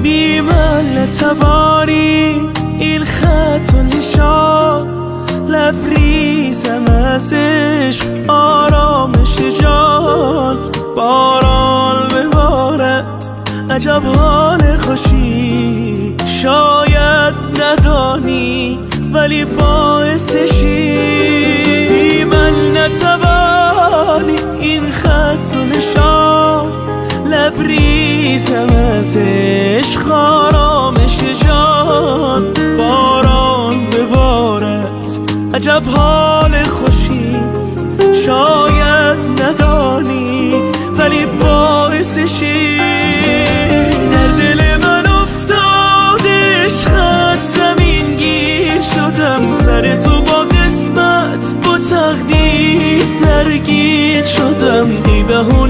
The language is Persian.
بی من نتوانی این خط و نشان، لبریزم از عشق آرامش جان. باران ببارد عجب حال خوشی، شاید ندانی ولی باعثشی. بی من نتوانی این خط و نشان، لبریزم از عشق آرامش جان. باران ببارد عجب حال خوشی، شاید ندانی ولی باعثشی. در دل من افتاد عشقت زمین گیر شدم، سر تو با قسمت با تقدیر درگیر شدم. بی بهونه